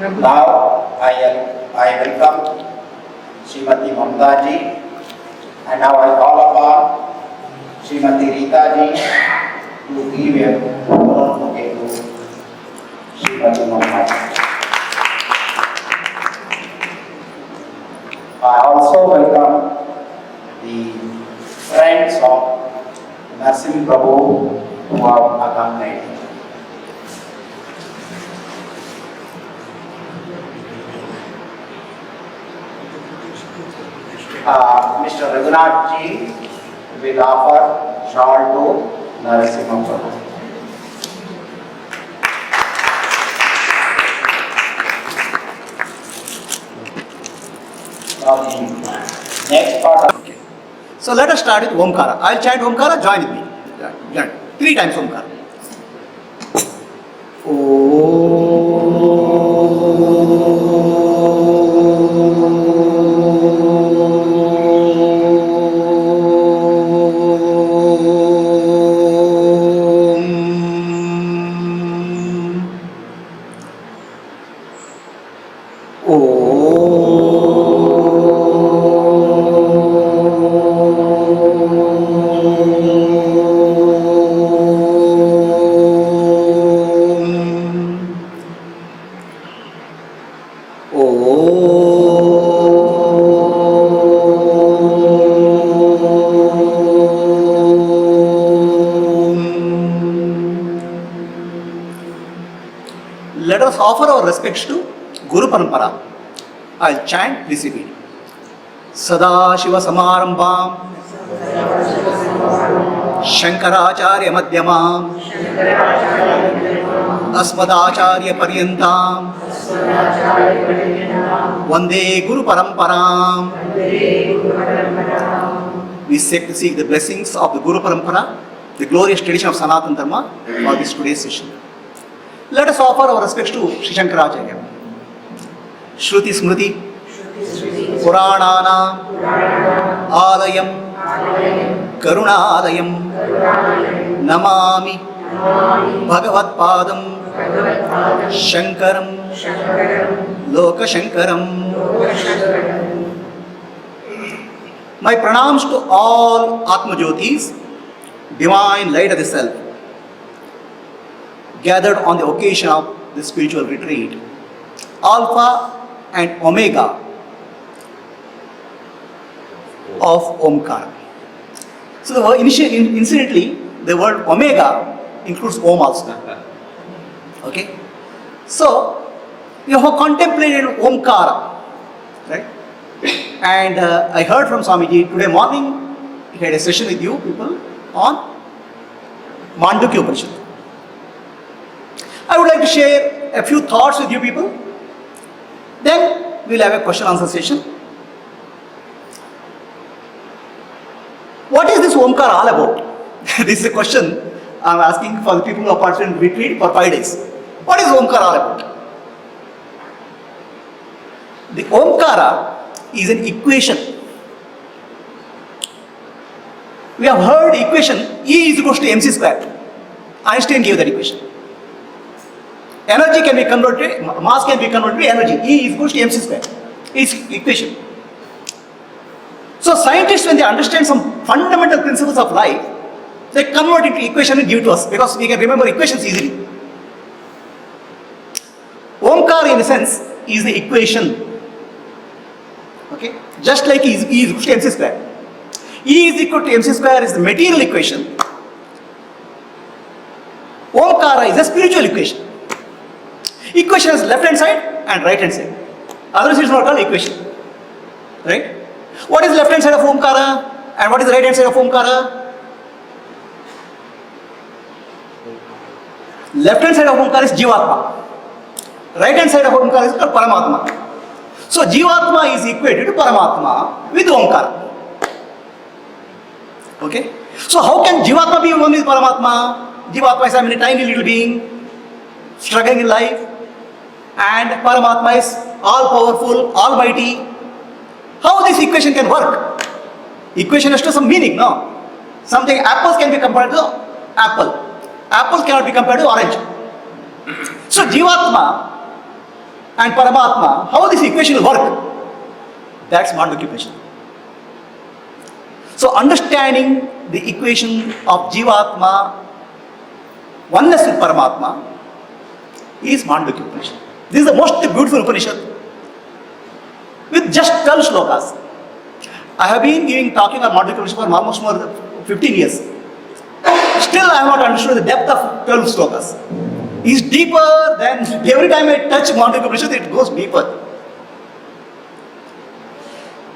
Now I welcome Srimati Mamta ji, and now I call upon Srimati Rita ji to give a bouquet to Srimati Mamta ji. I also welcome the friends of Narsim Prabhu who have accompanied. Mr. Raghunath ji will offer shawl to Narasimha Prabhu. Now the next part of Okay. So let us start with Omkara. I will chant Omkara, join with me. Join. 3 times Omkara. Let us offer our respects to Guru Parampara. I will chant, please repeat. Sada Shiva Samarambham Shankaracharya Madhyamam Asmadacharya Paryantam Vande Guru Paramparam. We seek the blessings of the Guru Parampara, the glorious tradition of Sanatana Dharma, for this today's session. Let us offer our respects to Sri Shankaracharya. Shruti Smriti Puranana Alayam Karunalayam Namami Bhagavat Padam Shankaram Loka Shankaram. My pranams to all Atma Jyotis, divine light of the self, gathered on the occasion of the spiritual retreat, Alpha and Omega of Omkara. So the word incidentally, the word Omega includes Om also. Okay? So, you have contemplated Omkara, right? And I heard from Swamiji today morning, he had a session with you people on Mandukya Upanishad. I would like to share a few thoughts with you people. Then we will have a question answer session. What is this Omkara all about? This is a question I am asking for the people who are participating in retreat for 5 days. What is Omkara all about? The Omkara is an equation. We have heard equation E is equal to mc square. Einstein gave that equation. Energy can be converted, mass can be converted to energy. E is equal to mc square. It's equation. So scientists, when they understand some fundamental principles of life, they convert it to equation and give it to us because we can remember equations easily. Omkara in a sense is the equation. Okay? Just like E is equal to mc square. E is equal to mc square is the material equation. Omkara is a spiritual equation. Equation has left hand side and right hand side. Otherwise it is not called equation. Right? What is left hand side of Omkara and what is the right hand side of Omkara? Left hand side of Omkara is Jivatma. Right hand side of Omkara is called Paramatma. So Jivatma is equated to Paramatma with Omkara. Okay? So how can Jivatma be one with Paramatma? Jivatma is a tiny little being struggling in life, and Paramatma is all powerful, almighty. How this equation can work? Equation has to some meaning, no? Something apples can be compared to apple. Apples cannot be compared to orange. So Jivatma and Paramatma, how this equation will work? That's Mandukya Upanishad. So understanding the equation of Jivatma, oneness with Paramatma, is Mandukya Upanishad. This is the most beautiful Upanishad with just 12 slokas. I have been talking on Mandukya Upanishad for almost more than 15 years. Still I have not understood the depth of 12 slokas. It's deeper than every time I touch Mandukya Upanishad, it goes deeper.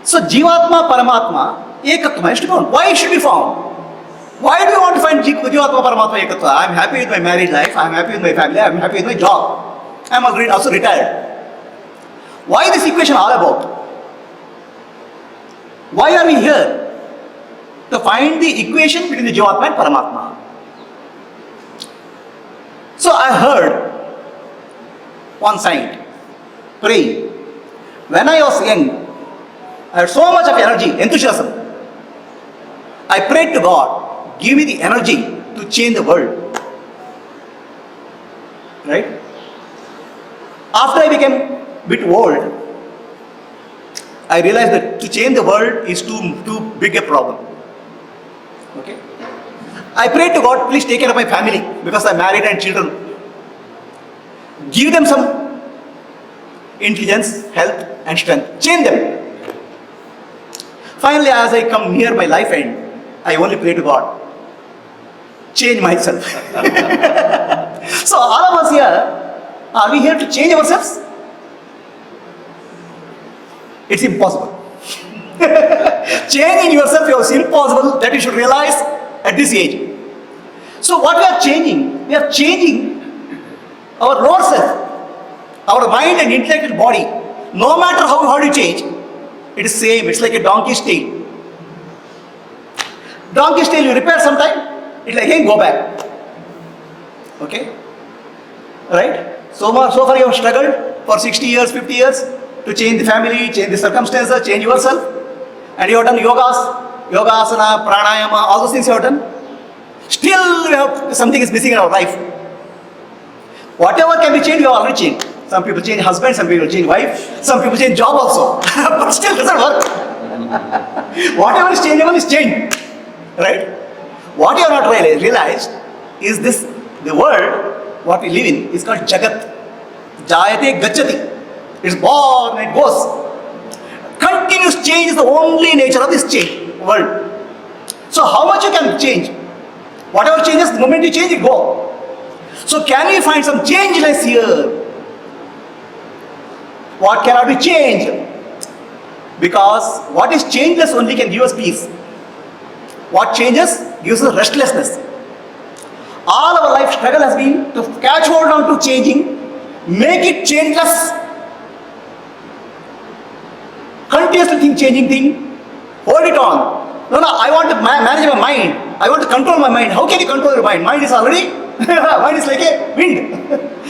So Jivatma, Paramatma, Ekatma is to be found. Why it should be found? Why do you want to find Jivatma, Paramatma, Ekatma? I am happy with my married life, I am happy with my family, I am happy with my job. I am also retired. Why this equation all about? Why are we here? To find the equation between the Jivatma and Paramatma. So I heard one saint praying. When I was young, I had so much of energy, enthusiasm. I prayed to God, give me the energy to change the world. Right? After I became a bit old, I realized that to change the world is too big a problem. Okay? I prayed to God, please take care of my family because I'm married and children. Give them some intelligence, health and strength. Change them. Finally, as I come near my life end, I only pray to God. Change myself. So all of us here, are we here to change ourselves? It's impossible. Changing yourself is impossible, that you should realize at this age. So what we are changing? We are changing our lower self, our mind and intellect and body. No matter how hard you change, it is same. It's like a donkey's tail. Donkey's tail you repair sometime, it will again go back. Okay? Right? So far you have struggled for 60 years, 50 years to change the family, change the circumstances, change yourself. And you have done yogas, yogasana, pranayama, all those things you have done. Still something is missing in our life. Whatever can be changed, you have already changed. Some people change husband, some people change wife, some people change job also. But still doesn't work. Whatever is changeable is changed. Right? What you have not realized is this, the world, what we live in, is called Jagat. Jayate Gacchati. It's born and it goes. Continuous change is the only nature of this world. So how much you can change? Whatever changes, the moment you change, it go. So can we find some changeless here? What cannot be changed? Because what is changeless only can give us peace. What changes gives us restlessness. All our life struggle has been to catch hold on to changing, make it changeless. Continuously changing thing, hold it on. No, I want to manage my mind. I want to control my mind. How can you control your mind? Mind is already, mind is like a wind.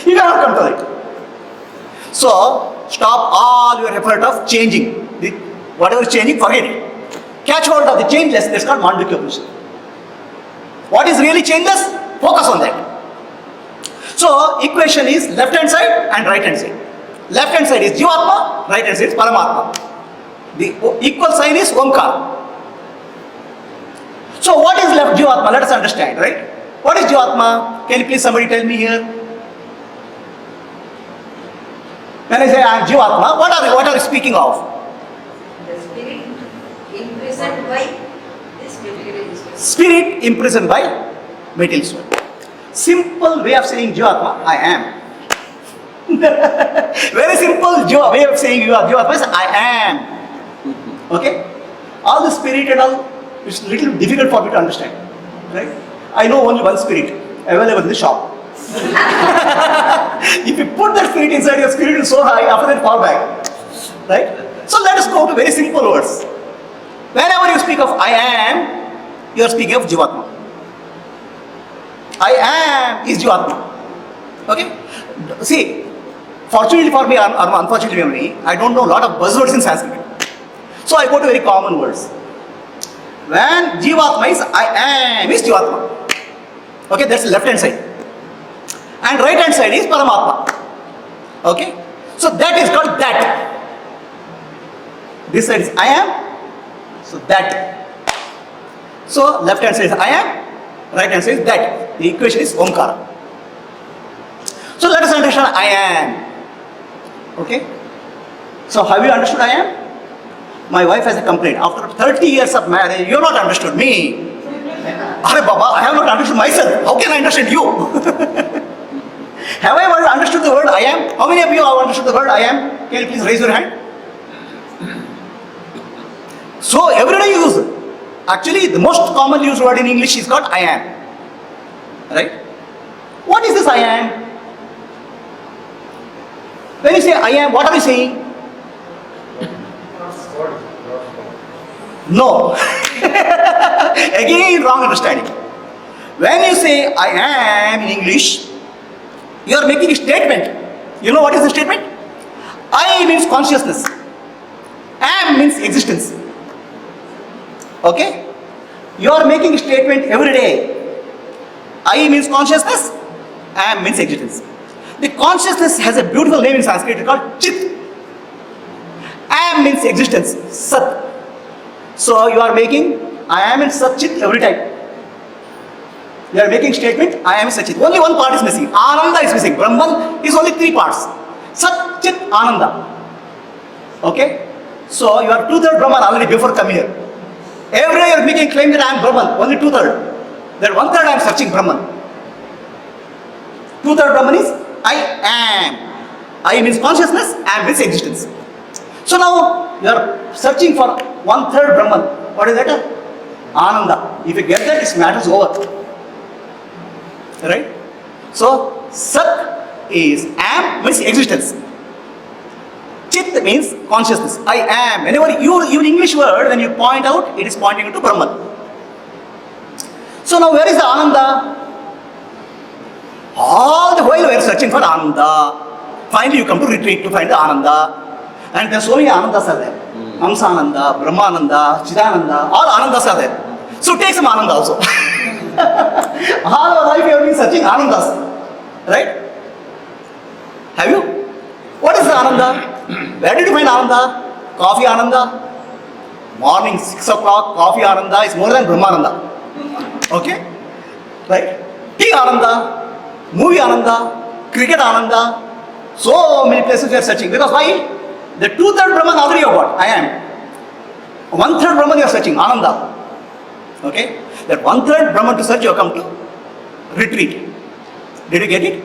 You cannot control it. So, stop all your effort of changing. Whatever is changing, forget it. Catch hold of the changeless, that's called Mandukya Upanishad. What is really changeless? Focus on that. So, equation is left hand side and right hand side. Left hand side is Jivatma, right hand side is Paramatma. The equal sign is Omkar. So what is left Jivatma? Let us understand, right? What is Jivatma? Can you please somebody tell me here? When I say I am Jivatma, what are you speaking of? The spirit imprisoned by this material world. Spirit imprisoned by material world. Simple way of saying Jivatma, I am. Very simple way of saying Jivatma is I am. Okay? All the spirit and all, it's a little difficult for me to understand. Right? I know only one spirit available in the shop. If you put that spirit inside, your spirit is so high, after that fall back. Right? So let us go to very simple words. Whenever you speak of I am, you are speaking of Jivatma. I am is Jivatma. Okay? See, fortunately for me, or unfortunately for me, I don't know a lot of buzzwords in Sanskrit. So I go to very common words. When Jivatma is I am is Jivatma. Okay, that's the left hand side. And right hand side is Paramatma. Okay? So that is called that. This side is I am, so that. So left hand side is I am, right hand side is that. The equation is Omkara. So let us understand I am. Okay? So have you understood I am? My wife has a complaint. After 30 years of marriage, you have not understood me. Are Baba, I have not understood myself. How can I understand you? Have I ever understood the word I am? How many of you have understood the word I am? Can you please raise your hand? So everyday use. Actually, the most commonly used word in English is called I am. Right? What is this I am? When you say I am, what are you saying? No. Again, wrong understanding. When you say I am in English, you are making a statement. You know what is the statement? I means consciousness. Am means existence. Okay? You are making a statement every day. I means consciousness. Am means existence. The consciousness has a beautiful name in Sanskrit called Chit. Am means existence. Sat. So you are making I am in Sat Chit every time. You are making statement I am Sat Chit. Only one part is missing. Ananda is missing. Brahman is only three parts. Sat Chit Ananda. Okay? So you are 2/3 Brahman already before coming here. Every day you are making claim that I am Brahman. Only 2/3. That 1/3 I am searching Brahman. 2/3 Brahman is I am. I means consciousness, am means existence. So now you are searching for 1/3 Brahman. What is that? Ananda. If you get that, this matter is over. Right? So Sat is am means existence. Chit means consciousness. I am. Whenever you use English word, when you point out, it is pointing to Brahman. So now where is the Ananda? All the while we are searching for Ananda. Finally you come to retreat to find the Ananda. And there are so many Anandas are there. Hamsananda, Brahmananda, Chidananda, all Anandas are there. So take some Ananda also. All our life we have been searching Anandas. Right? Have you? What is the Ananda? Where did you find Ananda? Coffee Ananda? Morning 6 o'clock, coffee Ananda is more than Brahmananda. Okay? Right? Tea Ananda, movie Ananda, cricket Ananda. So many places we are searching. Because why? The 2/3 Brahman already you have got. I am. 1/3 Brahman you are searching. Ananda. Okay? That 1/3 Brahman to search you have come to retreat. Did you get it?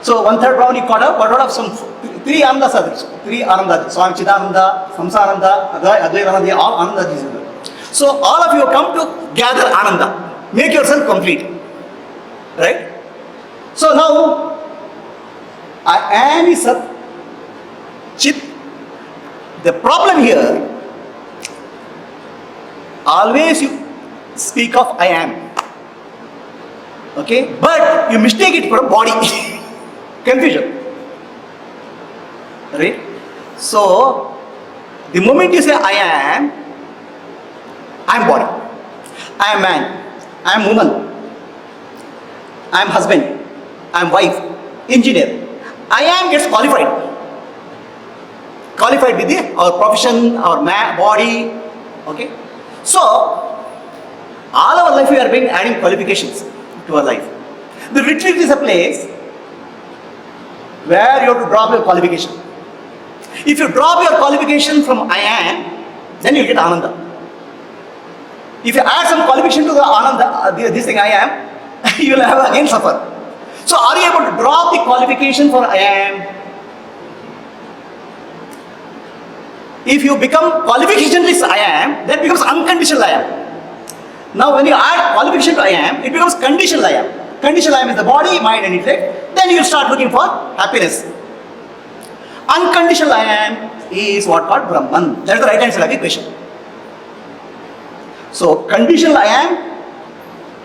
So 1/3 Brahman you caught up, but out of some three Anandas are there. Three Anandas. Swami Chidananda, Samsananda, Advaita, all Anandas. So all of you have come to gather Ananda. Make yourself complete. Right? So now I am is Sat Chit. The problem here, always you speak of I am. Okay? But you mistake it for body. Confusion. Right? So, the moment you say I am body. I am man. I am woman. I am husband. I am wife. Engineer. I am gets qualified. Qualified with our profession, our body. Okay? So, all our life we are being adding qualifications to our life. The retreat is a place where you have to drop your qualification. If you drop your qualification from I am, then you get Ananda. If you add some qualification to the Ananda, this thing I am, you will have again suffer. So are you able to drop the qualification for I am? If you become qualificationless I am, that becomes unconditional I am. Now when you add qualification to I am, it becomes conditional I am. Conditional I am is the body, mind and intellect. Then you start looking for happiness. Unconditional I am is what called Brahman. That is the right hand side of the equation. So conditional I am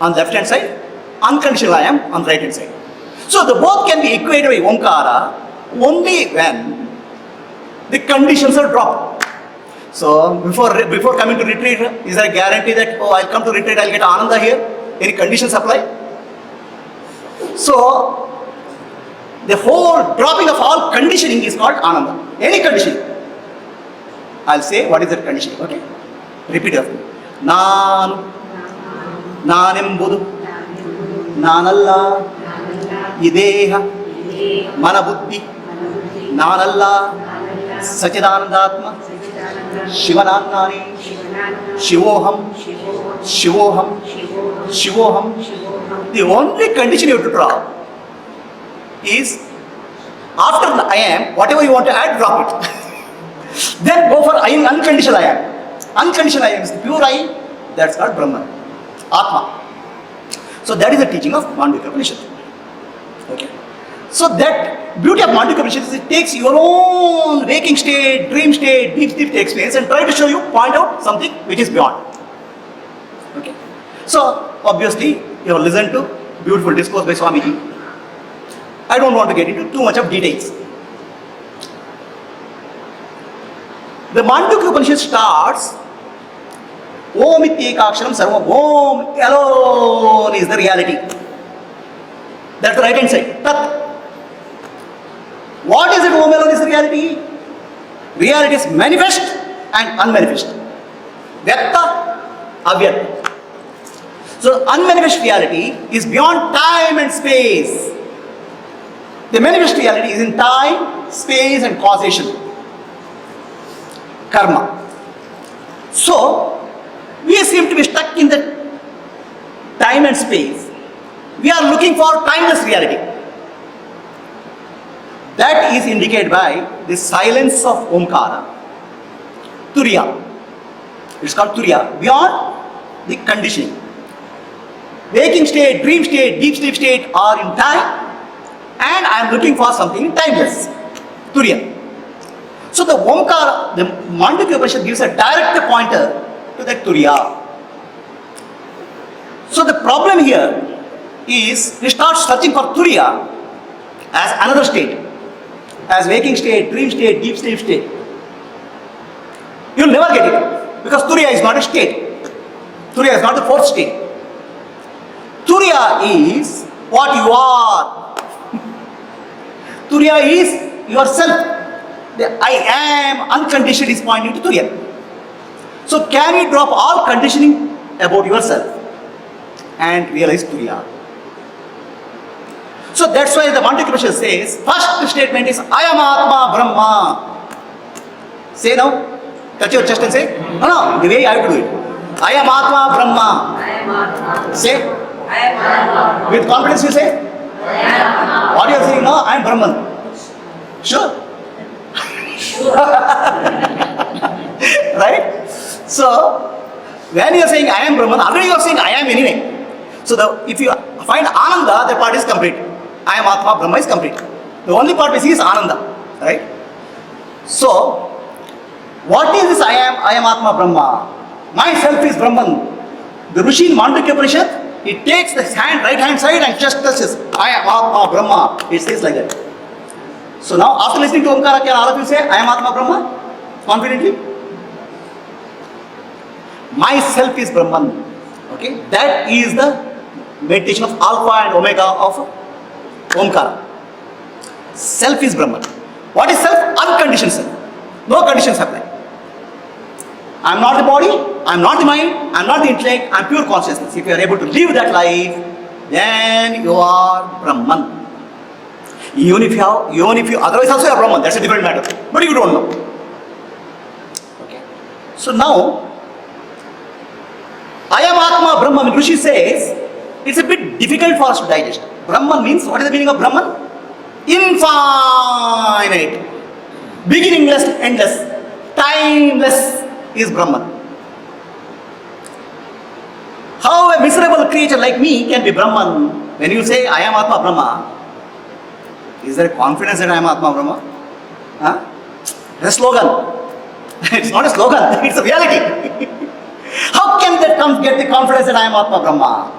on the left hand side, unconditional I am on the right hand side. So the both can be equated with Omkara only when the conditions are dropped. So before coming to retreat, is there a guarantee that I'll come to retreat, I'll get Ananda here? Any conditions apply? So The whole dropping of all conditioning is called Ananda. Any conditioning. I'll say what is that conditioning, okay? Repeat after me. Nanu, nanembudu, nanalla, ideha, manabuddhi, nanalla, sachidanandatma, shivanannani, shivoham, shivoham, shivoham. The only condition you have to drop is after the I am, whatever you want to add, drop it. Then go for unconditional I am. Unconditional I am is the pure I, that's called Brahman, Atma. So that is the teaching of Mandukya Upanishad. Okay. So that beauty of Mandukya Upanishad is it takes your own waking state, dream state, deep sleep experience and try to show you, point out something which is beyond. Okay. So obviously you have listened to beautiful discourse by Swamiji. I don't want to get into too much of details. The Mandukya Upanishad starts, Om ityekaksharam sarvam, Om alone is the reality. That's the right hand side, Tat. What is it, Om alone is the reality? Reality is manifest and unmanifest. Vyakta, avyakta. So unmanifest reality is beyond time and space. The manifest reality is in time, space and causation. Karma. So, we seem to be stuck in the time and space. We are looking for timeless reality. That is indicated by the silence of Omkara, Turiya. It's called Turiya, beyond the conditioning. Waking state, dream state, deep sleep state are in time, and I am looking for something timeless. Turiya. So the Omkara, the Mandukya Upanishad gives a direct pointer to that Turiya. So the problem here is we start searching for Turiya as another state, as waking state, dream state, deep sleep state. You'll never get it because Turiya is not a state. Turiya is not the fourth state. Turiya is what you are. Turiya is yourself. The I am unconditioned is pointing to Turiya. So can you drop all conditioning about yourself and realize Turiya? So that's why the Mandukya Upanishad says, first statement is I am Atma Brahma. Say now, touch your chest and say, no, the way I have to do it. I am Atma Brahma. I am Atma. Say, I am Atma. with confidence you say, I am Atma. what you are saying now, I am Brahman. Sure. Right? So, when you are saying I am Brahman, already you are saying I am anyway. So, if you find Ananda, the part is complete. I am Atma, Brahma is complete. The only part we see is Ananda. Right? So, what is this I am Atma Brahma? Myself is Brahman. The Rishi in Mandukya Upanishad, he takes the right hand side and just touches I am Atma Brahma. It says like that. So now after listening to Omkara, can all of you say I am Atma Brahma? Confidently? Myself is Brahman. Okay? That is the meditation of Alpha and Omega of Omkara. Self is Brahman. What is self? Unconditioned self. No conditions apply. I am not the body, I am not the mind, I am not the intellect, I am pure consciousness. If you are able to live that life, then you are Brahman. Even if you otherwise also you are Brahman, that's a different matter. But you don't know. Okay. So now, I am Atma Brahman, Rishi says, it's a bit difficult for us to digest. Brahman means, what is the meaning of Brahman? Infinite. Beginningless, endless, timeless is Brahman. How a miserable creature like me can be Brahman? When you say, I am Atma Brahma, is there confidence that I am Atma Brahma? Huh? It's a slogan. It's not a slogan, it's a reality. How can that get the confidence that I am Atma Brahma?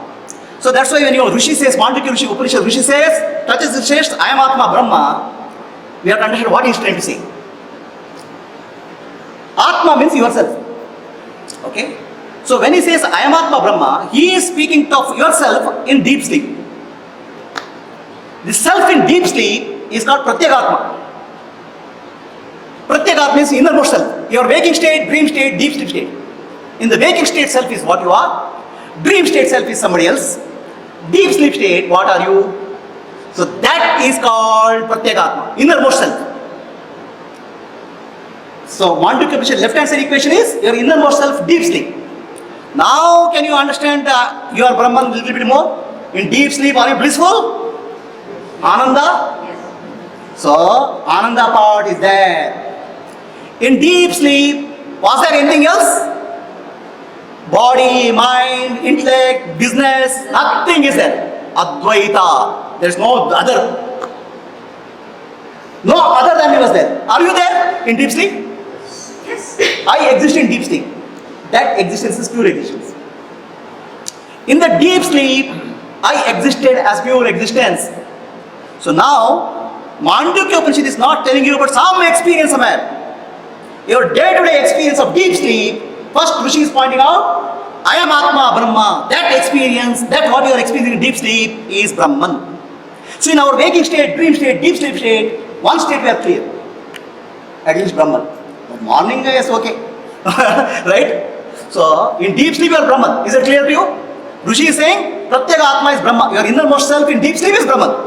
So that's why when your Rishi says, Mandukya Upanishad, Rishi says, touches the chest, I am Atma Brahma, we have to understand what he is trying to say. Atma means yourself. Okay? So when he says, I am Atma Brahma, he is speaking of yourself in deep sleep. The self in deep sleep is called Pratyagatma. Pratyagatma means innermost self. Your waking state, dream state, deep sleep state. In the waking state, self is what you are. Dream state self is somebody else. Deep sleep state, what are you? So that is called Pratyagatma, innermost self. So Mandukya Upanishad left hand side equation is your innermost self, deep sleep. Now can you understand your Brahman a little bit more? In deep sleep, are you blissful? Ananda? Yes. So Ananda part is there. In deep sleep, was there anything else? Body, mind, intellect, business, nothing is there. Advaita. There is no other. No other than me was there. Are you there in deep sleep? Yes. I exist in deep sleep. That existence is pure existence. In the deep sleep, I existed as pure existence. So now, Mandukya Upanishad is not telling you about some experience somewhere. Your day-to-day experience of deep sleep, first Rishi is pointing out, I am Atma, Brahma. That experience, that what you are experiencing in deep sleep is Brahman. So in our waking state, dream state, deep sleep state, one state we are clear. At least Brahman. But morning is okay. Right? So in deep sleep you are Brahman. Is it clear to you? Rishi is saying, Pratyeka Atma is Brahma. Your innermost self in deep sleep is Brahman.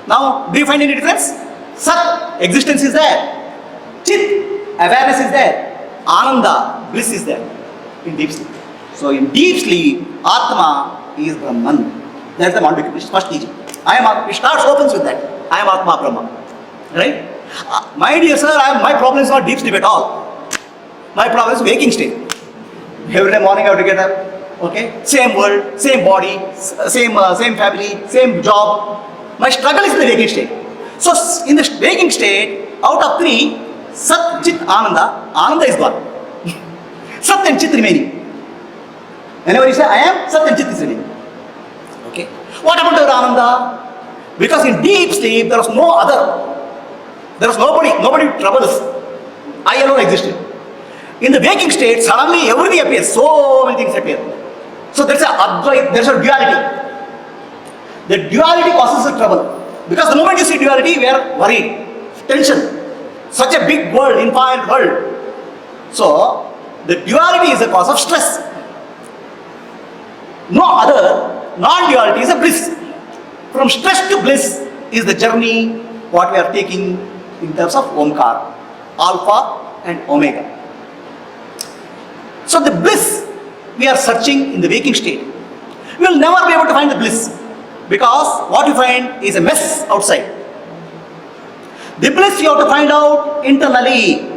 Now, do you find any difference? Sat, existence is there. Chit, awareness is there. Ananda, bliss is there in deep sleep. So in deep sleep, Atma is Brahman. That's the Mandukya Upanishad, first teaching. I am Atma. It starts opens with that. I am Atma Brahma. Right? My dear sir, my problem is not deep sleep at all. My problem is waking state. Every day morning I have to get up. Okay? Same world, same body, same family, same job. My struggle is in the waking state. So in the waking state, out of three, Sat, Chit, Ananda is gone. Sat and Chit remaining. Whenever you say I am, Sat and Chit is remaining. Okay? What about your Ananda? Because in deep sleep there was no other. There was nobody troubles. I alone existed. In the waking state, suddenly everything appears. So many things appear. So there's a Advaita, there's a duality. The duality causes the trouble. Because the moment you see duality, we are worried. Tension. Such a big world, infinite world. So, the duality is a cause of stress. No other, non-duality is a bliss. From stress to bliss is the journey what we are taking in terms of Omkar, Alpha and Omega. So the bliss we are searching in the waking state. We will never be able to find the bliss because what you find is a mess outside. The bliss you have to find out internally.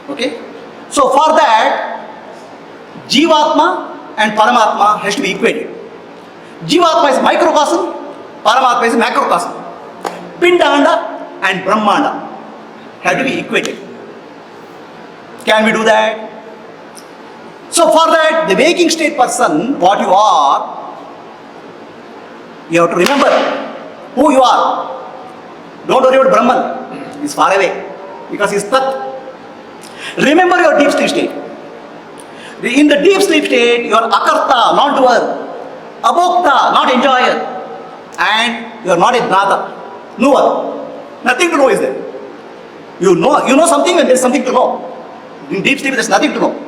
Okay? So for that, Jivatma and Paramatma has to be equated. Jivatma is microcosm, Paramatma is macrocosm. Pindanda and Brahmanda have to be equated. Can we do that? So for that, the waking state person, what you are, you have to remember who you are. Don't worry about Brahman. He's far away because he's Tat. Remember your deep sleep state. In the deep sleep state, you are Akarta, non-doer, Abhokta, not enjoyer, and you are not a Gnata, knower. Nothing to know is there. You know something when there is something to know. In deep sleep, there is nothing to know.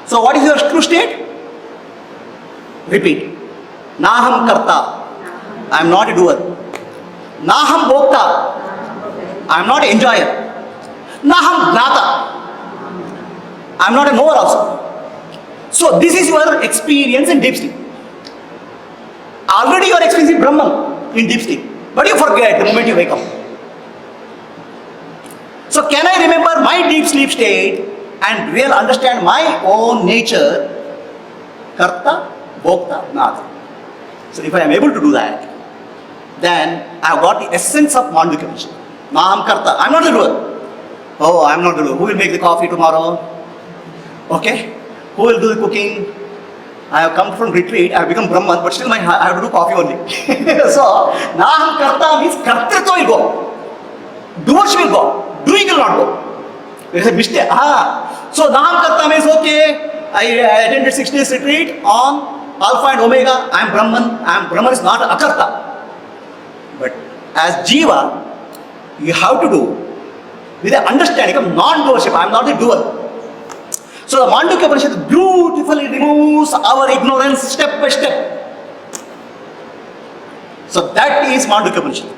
So what is your true state? Repeat. Naham Karta. I am not a doer. Naham Bhokta. I am not an enjoyer. Naham Gnata. I am not a knower also. So this is your experience in deep sleep. Already you are experiencing Brahman in deep sleep. But you forget the moment you wake up. So can I remember my deep sleep state and really understand my own nature? Karta, Bhokta, Gnata. So if I am able to do that, then I have got the essence of Mandukya Upanishad. Naham Karta. I am not the doer. Oh, I am not the doer. Who will make the coffee tomorrow? Okay? Who will do the cooking? I have come from retreat, I have become Brahman, but still I have to do coffee only. So, Naham Karta means Kartritva will go. Doers will go. Doing will not go. There is a mistake. So, Naham Karta means okay, I attended 6 days retreat on Alpha and Omega. I am Brahman. Brahman is not Akarta. But as Jiva, you have to do with the understanding of non-doership. I am not a doer. So the Mandukya Upanishad beautifully removes our ignorance step by step. So that is Mandukya Upanishad.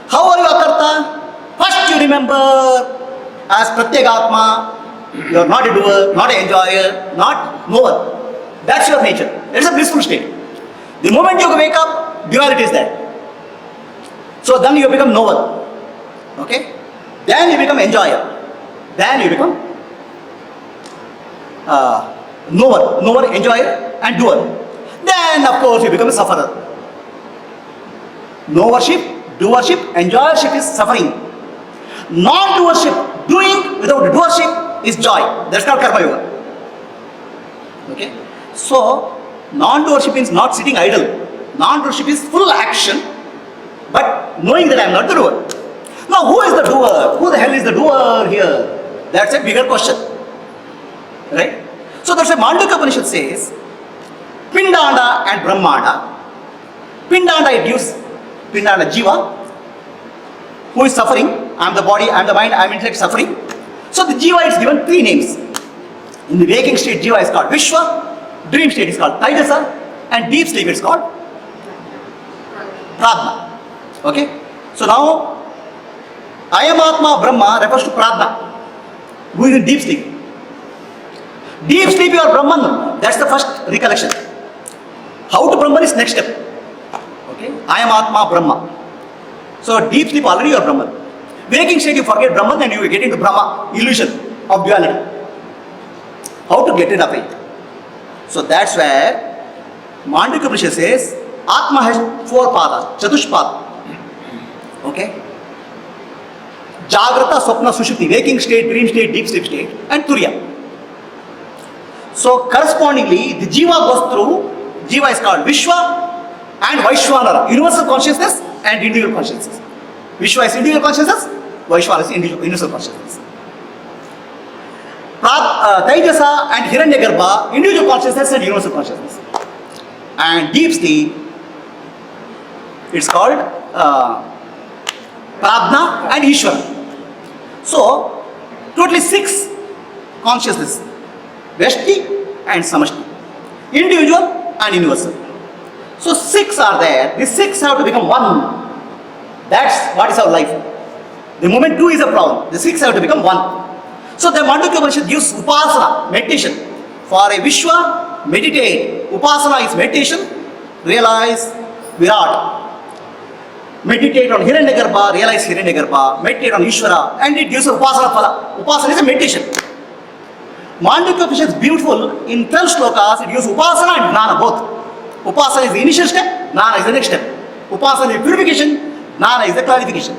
How are you akarta? First you remember as Pratyagatma, you are not a doer, not an enjoyer, not knower. That's your nature. It's a blissful state. The moment you wake up, duality is there. So then you become knower. Okay? Then you become enjoyer. Then you become knower, enjoyer and doer. Then of course you become a sufferer. Knowership, doership, enjoyership is suffering. Non-doership, doing without doership is joy. That's called karma yoga. Okay? So, non-doership means not sitting idle. Non-doership is full action, but knowing that I am not the doer. Now, who is the doer? Who the hell is the doer here? That's a bigger question. Right? So, that's why Mandukya Upanishad says, Pindanda and Brahmanda. Pindanda, it gives Pindanda Jiva, who is suffering. I am the body, I am the mind, I am intellect suffering. So, the Jiva is given 3 names. In the waking state, Jiva is called Vishwa. Dream state is called Taijasa, and deep sleep is called Pradna. Okay? So now, I am Atma, Brahma refers to Pradna, who is in deep sleep. Deep sleep, you are Brahman. That's the first recollection. How to Brahman is next step. Okay? I am Atma, Brahma. So deep sleep, already you are Brahman. Waking state, you forget Brahman and you get into Brahma, illusion of duality. How to get rid of it? So that's where Mandukya Upanishad says Atma has 4 padas, Chatushpada. Okay? Jagrata, Swapna, Sushupti, waking state, dream state, deep sleep state, and Turiya. So correspondingly, the Jiva goes through, Jiva is called Vishwa and Vaishwanara, universal consciousness and individual consciousness. Vishwa is individual consciousness, Vaishwanara is universal consciousness. Taijasa and Hiranyagarbha, individual consciousness and universal consciousness. And deep sleep, it's called Pradna and Ishvara. So, totally 6 consciousness, Veshti and Samashti, individual and universal. So 6 are there, these 6 have to become 1. That's what is our life. The moment 2 is a problem, the 6 have to become 1. So the Mandukya Upanishad gives upasana, meditation. For a Vishwa, meditate. Upasana is meditation, realize Virat. Meditate on Hiranyagarbha, realize Hiranyagarbha. Meditate on Ishvara, and it gives upasana phala. Upasana is a meditation. Mandukya Upanishad is beautiful. In 12 slokas, it gives upasana and gnana both. Upasana is the initial step, gnana is the next step. Upasana is purification, gnana is the clarification.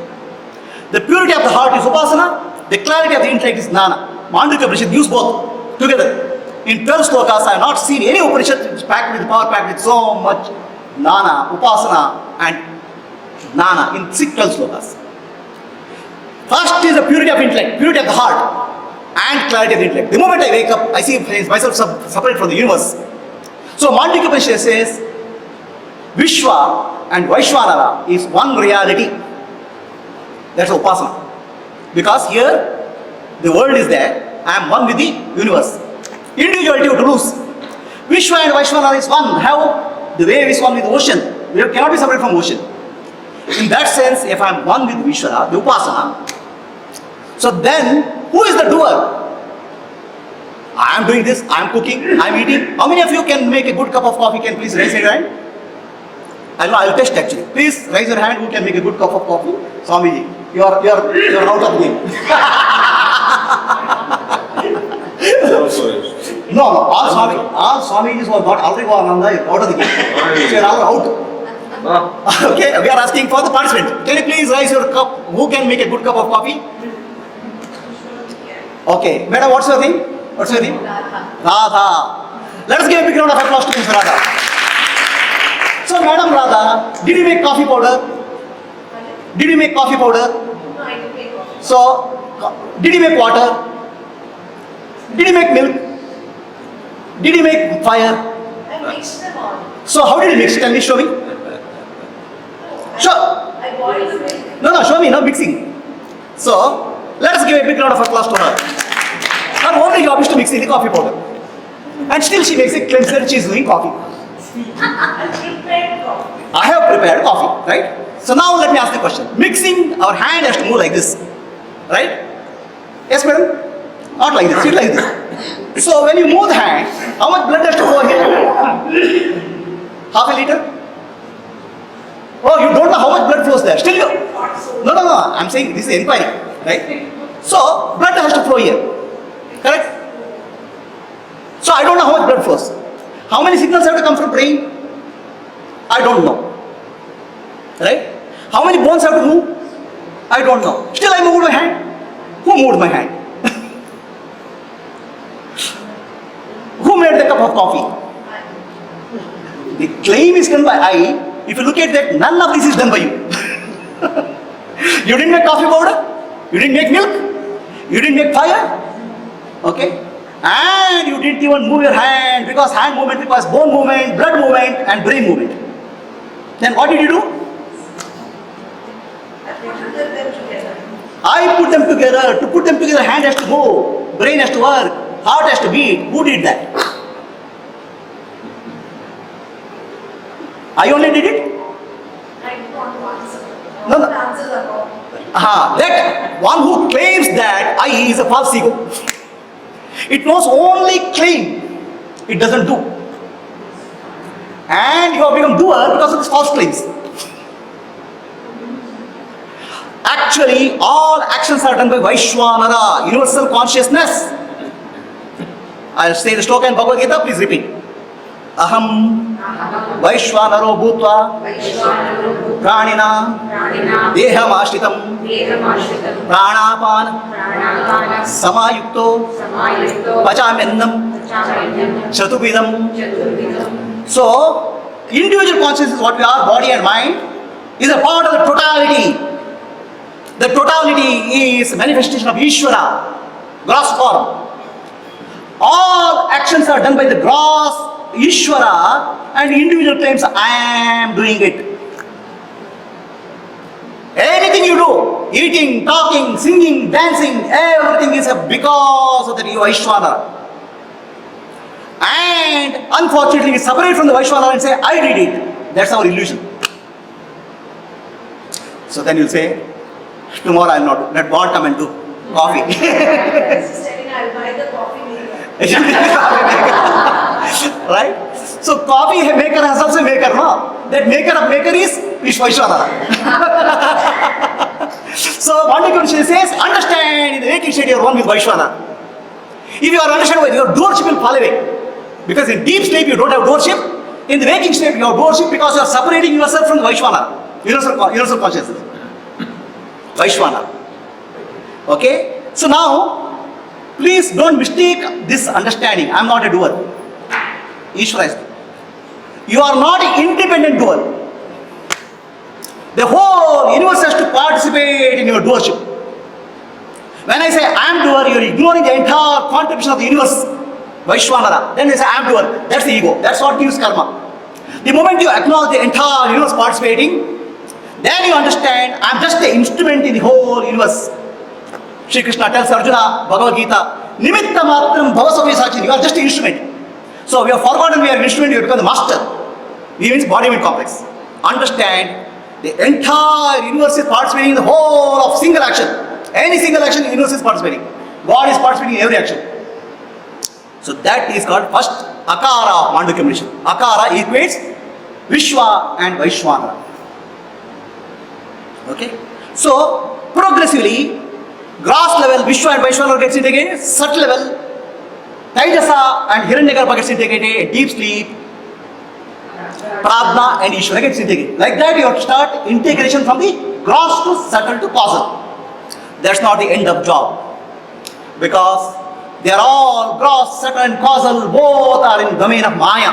The purity of the heart is upasana, the clarity of the intellect is gnana. Mandukya Upanishad gives both together. In 12 slokas, I have not seen any Upanishad which is packed with power, packed with so much gnana, upasana and gnana in 12 slokas. First is the purity of intellect, purity of the heart and clarity of the intellect. The moment I wake up, I see myself separate from the universe. So Mandukya Upanishad says, Vishwa and Vaishwanara is one reality. That's upasana. Because here, the world is there, I am one with the universe. Individuality you have to lose. Vishwa and Vaishwanara is one. How? The wave is one with the ocean. We cannot be separate from ocean. In that sense, if I am one with Vishwara, the upasana, so then, who is the doer? I am doing this, I am cooking, I am eating. How many of you can make a good cup of coffee? Can please raise your hand? I will test actually. Please raise your hand who can make a good cup of coffee. Swamiji, you are out of the game. No, all Swamijis who are not already Ananda are out of the game. So you are all out. Okay, we are asking for the participant. Can you please raise your cup? Who can make a good cup of coffee? Okay, madam, what's your name? What's your name? Radha. Let us give a big round of applause to Ms. Radha. So, Madam Radha, did you make coffee powder? Did you make coffee powder? No, I didn't make coffee. So, did you make water? Did you make milk? Did you make fire? I mixed them all. So, how did you mix? Tell me, show me. I Sure. I boil the milk. No, show me, no mixing. So, let us give a big round of applause to her. Her only job is to mix in the coffee powder. And still she makes a claim that she is doing coffee. Prepared coffee. I have prepared coffee, right? So now let me ask the question. Mixing, our hand has to move like this, right? Yes, madam? Not like this, sit like this. So when you move the hand, how much blood has to flow here? Half a liter? Oh, you don't know how much blood flows there. Still you... No, I'm saying this is inquiry, right? So, blood has to flow here. Correct? So I don't know how much blood flows. How many signals have to come from brain? I don't know. Right? How many bones have to move? I don't know. Still I moved my hand. Who moved my hand? Who made the cup of coffee? The claim is done by I. If you look at that, none of this is done by you. You didn't make coffee powder. You didn't make milk. You didn't make fire. Okay? And you didn't even move your hand, because hand movement requires bone movement, blood movement and brain movement. Then what did you do? I put them together. To put them together, hand has to move, brain has to work, heart has to beat. Who did that? I only did it? I don't want to answer. No. The answers are wrong. That one who claims that I is a false ego. It knows only claim, it doesn't do. And you have become doer because of these false claims. Actually, all actions are done by Vaishwanara, universal consciousness. I'll say the shloka in Bhagavad Gita, please repeat. Aham Vaishwanaro Bhutva Pranina Deham Ashritam Pranapana Samayukto Pachamennam Chatupidam. So, individual consciousness is what we are, body and mind, is a part of the totality. The totality is manifestation of Ishvara, gross form. All actions are done by the gross Ishvara, and individual claims, I am doing it. Anything you do, eating, talking, singing, dancing, everything is because of the Vaishwana. And unfortunately, we separate from the Vaishwana and say, I did it. That's our illusion. So then you'll say, tomorrow I'll not do. Let God come and do coffee. Just telling I'll buy the coffee maker. Right? So coffee maker has also a maker, no? That maker of maker is Vishwashvara. So Mandukya Upanishad says, understand in the waking state you are one with Vaishwana. If you are understanding, your doership will fall away. Because in deep sleep you don't have doership. In the waking state you have doership because you are separating yourself from the Vaishwana. Universal consciousness. Vaishwana. Okay? So now, please don't mistake this understanding. I am not a doer. Ishvara is. You are not an independent doer. The whole universe has to participate in your doership. When I say I am doer, you are ignoring the entire contribution of the universe. Vaishwanara. Then you say I am doer. That's the ego. That's what gives karma. The moment you acknowledge the entire universe participating, then you understand I am just an instrument in the whole universe. Shri Krishna tells Arjuna, Bhagavad Gita, Nimitta matram bhavasavi sachin. You are just an instrument. So we have forgotten we are an instrument, we have become the master. We means body-mind complex. Understand, the entire universe is participating in the whole of single action. Any single action, the universe is participating. God is participating in every action. So that is called first Akara of Mandukya Upanishad. Akara equates Vishwa and Vaishwanara. Okay? So, progressively, gross level, Vishwa and Vaishwanara gets integrated, subtle level, Taijasa and Hiranyagarbha gets integrated, deep sleep, Prajna and Ishvara gets integrated. Like that, you have to start integration from the gross to subtle to causal. That's not the end of job. Because they are all gross, subtle and causal, both are in the domain of Maya,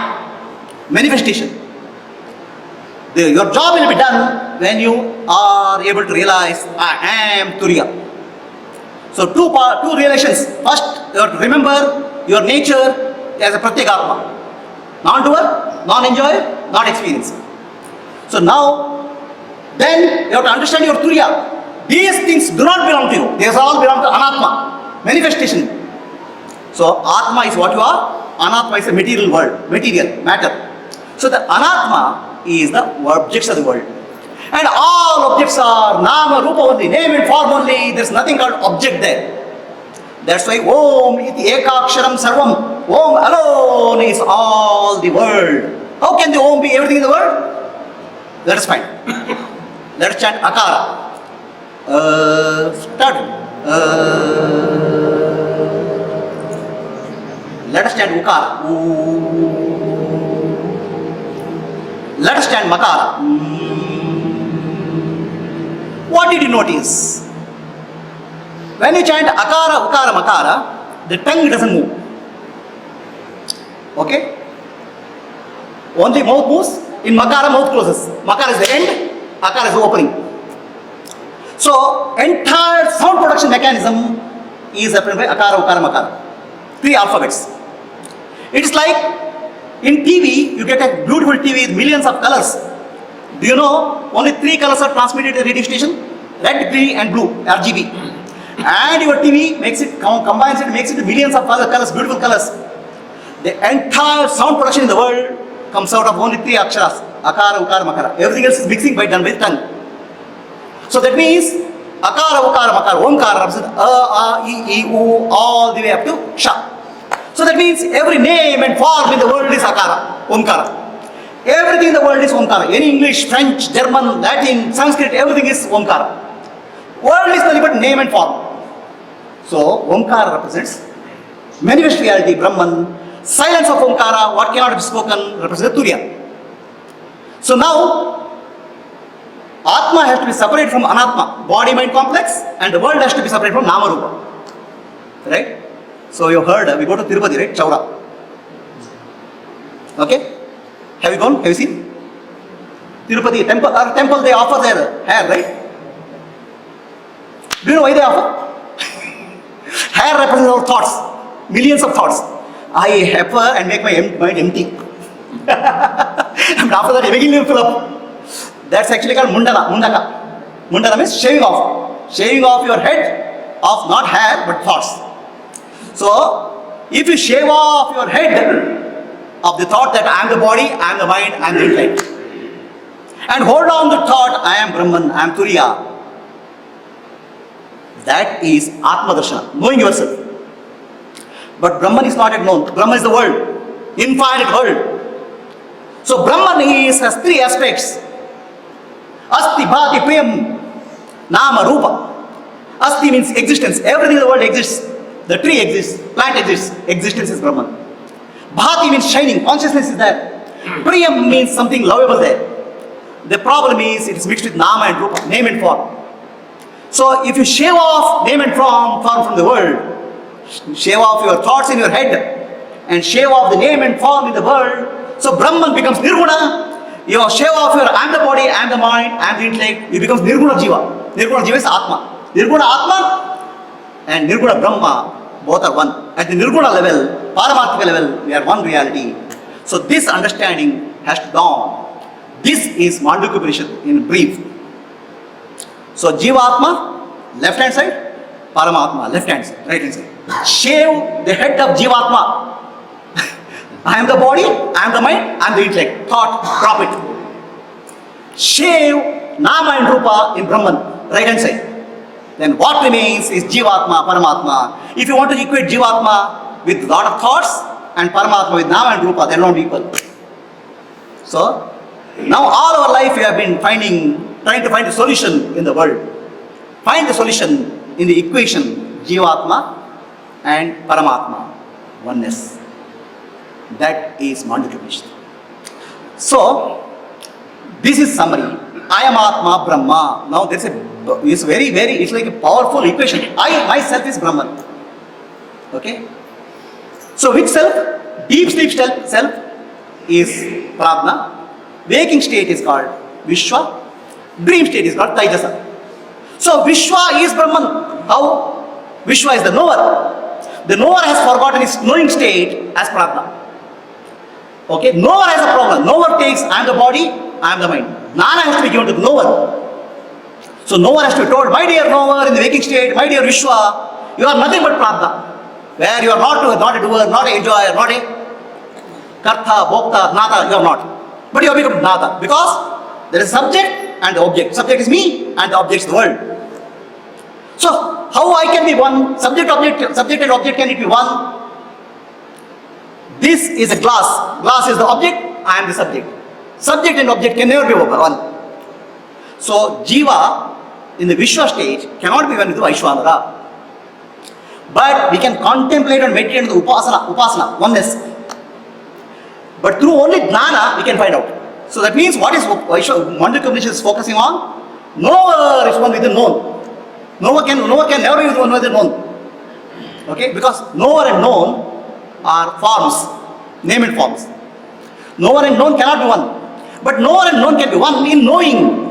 manifestation. Your job will be done when you are able to realize, I am Turiya. So two relations. First, you have to remember your nature as a Pratyekatma. Non-doer, non-enjoyer, not experiencer. So now, Then you have to understand your Turiya. These things do not belong to you. These all belong to Anatma, manifestation. So Atma is what you are. Anatma is a material world, material, matter. So the Anatma is the objects of the world. And all objects are Nama, Rupa only, name and form only. There is nothing called object there. That's why Om iti ekaksharam sarvam. Om alone is all the world. How can the Om be everything in the world? Let us find. Let us chant Akara. Start. Let us chant Ukara. Let us chant Makara. What did you notice? When you chant Akara, Ukara, Makara, the tongue doesn't move. Okay? Only mouth moves. In Makara, mouth closes. Makara is the end, Akara is the opening. So, entire sound production mechanism is represented by Akara, Ukara, Makara. 3 alphabets. It is like in TV, you get a beautiful TV with millions of colors. Do you know only 3 colors are transmitted to the radio station? Red, green and blue, RGB. And your TV makes it, combines it, makes it millions of colors, beautiful colors. The entire sound production in the world comes out of only 3 aksharas. Akara, Ukara, Makara. Everything else is mixing by done with tongue. So that means Akara, Ukara, Makara, Omkara represents A, I, U, all the way up to Sha. So that means every name and form in the world is Akara, Omkara. Everything in the world is Omkara. Any English, French, German, Latin, Sanskrit, everything is Omkara. World is nothing but name and form. So Omkara represents manifest reality, Brahman. Silence of Omkara, what cannot be spoken, represents Turiya. So now, Atma has to be separated from Anatma, body-mind complex, and the world has to be separated from Nama-Rupa. Right? So you heard, we go to Tirupati, right? Chaura. Okay? Have you gone? Have you seen? Tirupati, temple they offer their hair, right? Do you know why they offer? Hair represents our thoughts, millions of thoughts. I heifer and make my mind empty. And after that, again you fill up. That's actually called mundaka. Mundaka means shaving off. Shaving off your head of not hair but thoughts. So, if you shave off your head of the thought that I am the body, I am the mind, I am the intellect, and hold on the thought, I am Brahman, I am Turiya, that is Atma Darshana, knowing yourself. But Brahman is not yet known. Brahman is the world, infinite world. So Brahman has 3 aspects. Asti, Bhati, Priyam, Nama, Rupa. Asti means existence. Everything in the world exists. The tree exists, plant exists. Existence is Brahman. Bhati means shining. Consciousness is there. Priyam means something lovable there. The problem is it is mixed with Nama and Rupa, name and form. So if you shave off name and form from the world, shave off your thoughts in your head, and shave off the name and form in the world, so Brahman becomes Nirguna. You shave off your I am the body, I am the mind, I am the intellect, you becomes Nirguna Jiva. Nirguna Jiva is Atma. Nirguna Atma and Nirguna Brahma, both are one. At the Nirguna level, Paramatmika level, we are one reality. So this understanding has to dawn. This is Mandukya Upanishad in brief. So Jivatma, left hand side, Paramatma, left hand side, right hand side. Shave the head of Jivatma. I am the body, I am the mind, I am the intellect. Thought, drop it. Shave Nama and Rupa in Brahman, right hand side. Then what remains is Jivatma, Paramatma. If you want to equate Jivatma with lot of thoughts and Paramatma with Nama and Rupa, they are not equal. So, now all our life we have been trying to find a solution in the world. Find the solution in the equation Jivatma and Paramatma, oneness. That is Mandukya Upanishad. So, this is summary. I am Atma, Brahma. Now there's it's like a powerful equation. I myself is Brahman. Okay? So which self? Deep sleep self is Prajna. Waking state is called Vishwa. Dream state is called Taijasa. So Vishwa is Brahman. How? Vishwa is the knower. The knower has forgotten his knowing state as Prajna. Okay, knower has a problem. Knower takes, I am the body, I am the mind. Jnana has to be given to the knower. So knower has to be told, my dear knower in the waking state, my dear Vishwa, you are nothing but Prajna. Where you are not a doer, not an enjoyer, not a Kartha, Bhokta, Nada, you are not. But you have become Nada because there is subject and the object. Subject is me and the object is the world. So how I can be one? Subject and object, can it be one? This is a glass. Glass is the object, I am the subject. Subject and object can never be one. So Jiva in the Vishwa stage cannot be one with the Vaishwanara. But we can contemplate and meditate on the upasana, oneness. But through only jnana we can find out. So that means what is Mandukya Upanishad is focusing on? Knower is one with the known. Knower can never be with one with the known. Okay? Because knower and known are forms, name and forms. Knower and known cannot be one. But knower and known can be one in knowing.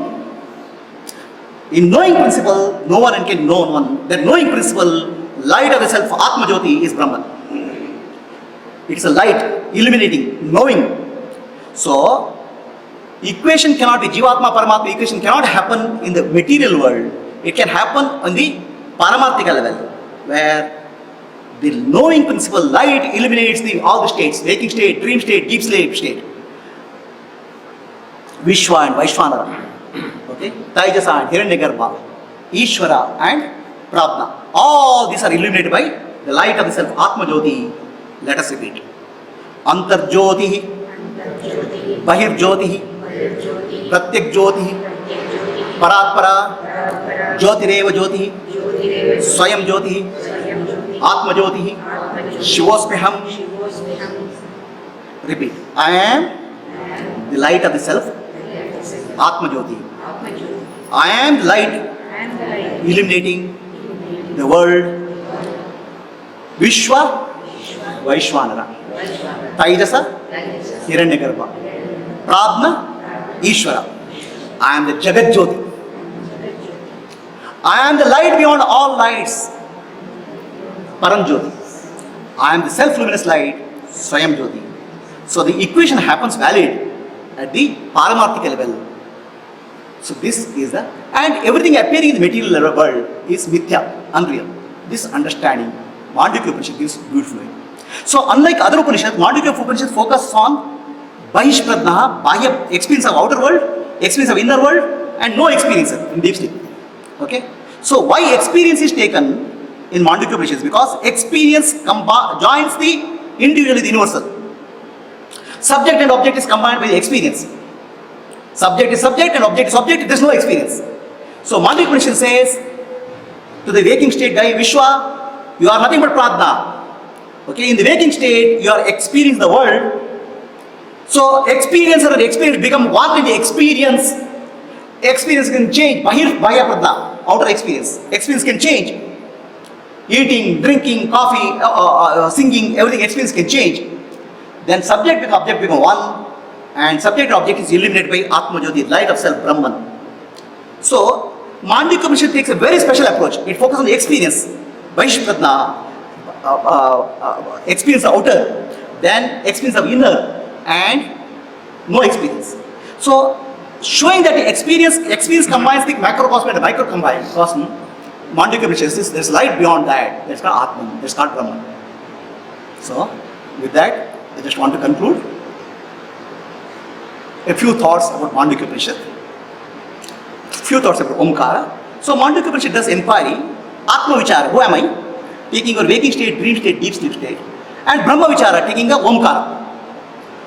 In knowing principle, knower and can be known one. That knowing principle, light of the self, Atma Jyoti, is Brahman. It's a light, illuminating, knowing. So, equation cannot be, Jivatma Paramatma equation cannot happen in the material world. It can happen on the Paramarthika level, where the knowing principle, light, illuminates all the states, waking state, dream state, deep sleep state. Vishwa and Vaishwanara. Okay? Taijasa and Hiranyagarbha. Ishvara and Prajna. All these are illuminated by the light of the self, Atma Jyoti. Let us repeat. Antar Jyoti, Bahir Jyoti, Pratyak Jyoti, Paratpara, Jyotireva Jyoti, Swayam Jyoti, Atma Jyoti, Shivosmiham. Repeat. I am the light of the self, Atma Jyoti. I am the light illuminating the world. Vishwa, Vaishwanara. Taijasa, Hiranyagarbha. Prajna, Ishvara. I am the Jagat Jyoti. I am the light beyond all lights, Param Jyoti. I am the self-luminous light, Swayam Jyoti. So the equation happens valid at the Paramarthika level. So this is the, and everything appearing in the material world is mithya, unreal. This understanding, Mandukya Upanishad gives beautifully. So unlike other Upanishads, Mandukya Upanishad focuses on Bahishpradna, Bahya, experience of outer world, experience of inner world, and no experience in deep sleep. Okay? So why experience is taken in Mandukya Upanishad? Because experience joins the individual with the universal. Subject and object is combined with experience. Subject is subject and object is object, there is no experience. So Mandukya Upanishad says to the waking state guy, Vishwa, you are nothing but Prajna. Okay, in the waking state, you are experiencing the world. So experience and experience become one in the experience. Experience can change. Bahya Prajna, outer experience. Experience can change. Eating, drinking, coffee, singing, everything, experience can change. Then subject and object become one. And subject and object is illuminated by Atma Jyoti, light of self, Brahman. So, Mandukya Upanishad takes a very special approach. It focuses on the experience. Vaishpradna, experience of outer, then experience of inner, and no experience. So, showing that the experience combines the macrocosm and the microcosm, Mandukya Upanishad says there is light beyond that. That's called Atman, that's called Brahman. So, with that, I just want to conclude. A few thoughts about Mandukya Upanishad. Few thoughts about Omkara. So Mandukya Upanishad does inquiry, Atma Vichara, who am I? Taking your waking state, dream state, deep sleep state. And Brahma Vichara, taking a Omkara.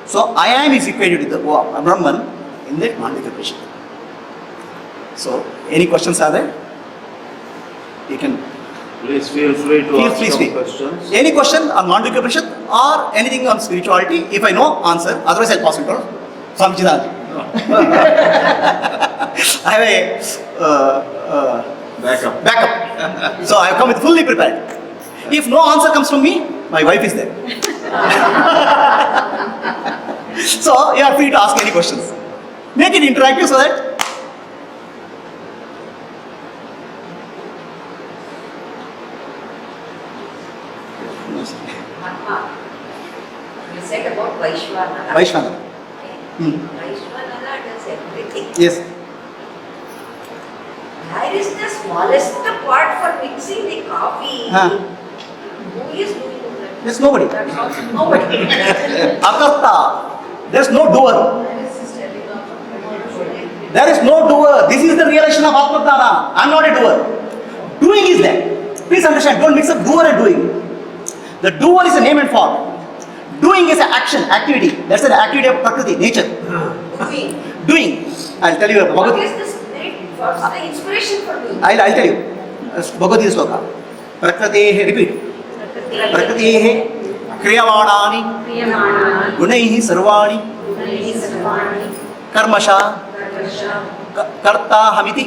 So I am is equated with the Brahman in the Mandukya Upanishad. So any questions are there? You can Please feel free to ask some questions. Any question on Mandukya Upanishad or anything on spirituality? If I know, answer. Otherwise I'll pass it on. Samchidan. I have a backup. So I have come with fully prepared. If no answer comes from me, my wife is there. So you are free to ask any questions. Make it interactive so that You said about Vaishwanara. Vaishwanara. Okay. Vaishwanara does everything. Yes. There is the smallest part for mixing the coffee. Huh. Who is doing that? There's nobody. That's also nobody. Akarta. There's no doer. This is telling of There is no doer. This is the realization of Atma. I'm not a doer. Doing is there. Please understand, don't mix up doer and doing. The doer is a name and form. Doing is an action, activity. That's an activity of Prakriti, nature. Doing. Doing. I'll tell you. What is the spirit? What's the inspiration for doing? I'll tell you. Bhagavad Gita sloka. Prakritehe, repeat. Prakritehe kriyavadani gunaihi sarvani karmasha karta hamiti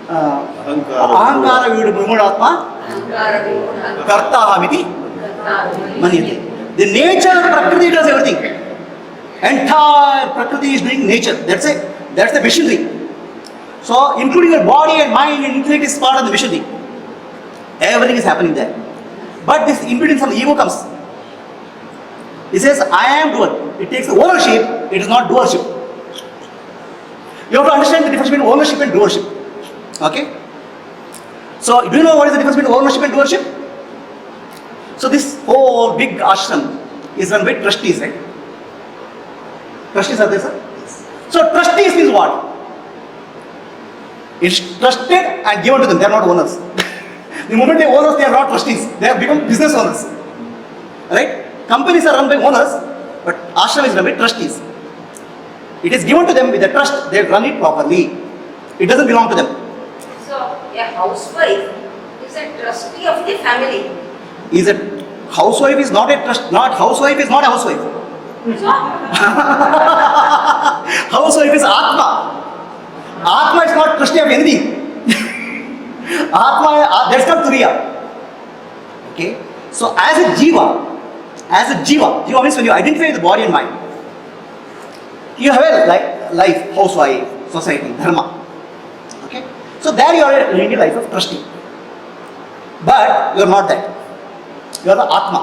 ahankara vimudatma karta hamiti manyate. The nature of Prakriti does everything. Entire Prakriti is doing nature. That's it. That's the machinery. So, including your body and mind and intellect is part of the machinery. Everything is happening there. But this in between some ego comes. He says, I am doer. It takes the ownership, it is not doership. You have to understand the difference between ownership and doership. Okay? So, do you know what is the difference between ownership and doership? So, this whole big ashram is run by trustees, right? Trustees are there, sir? So, trustees means what? It's trusted and given to them. They are not owners. The moment they owners, they are not trustees. They have become business owners. Right? Companies are run by owners, but ashram is run by trustees. It is given to them with a trust. They run it properly. It doesn't belong to them. So, a housewife is a trustee of the family. Is a housewife is not a trust. Not housewife is not a housewife. So, Housewife is Atma. Atma is not trustee of anything. Atma, that's not Turiya. Okay? So as a jiva jiva means when you identify with the body and mind, you have a life, housewife, society, dharma. Okay? So there you are living a life of trustee. But you are not that. You are the Atma.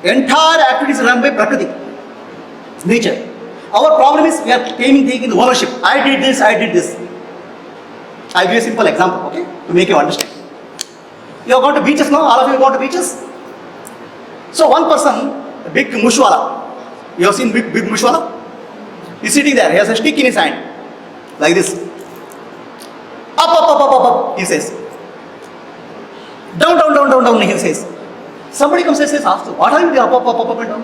Entire activities are run by Prakriti, nature. Our problem is we are taking the ownership. I did this, I did this. I'll give you a simple example, okay, to make you understand. You have gone to beaches now? All of you have gone to beaches? So one person, a big mushwala. You have seen big mushwala? He's sitting there, he has a stick in his hand. Like this. Up, he says. Down, he says. Somebody comes and says, what are you doing? Up and down.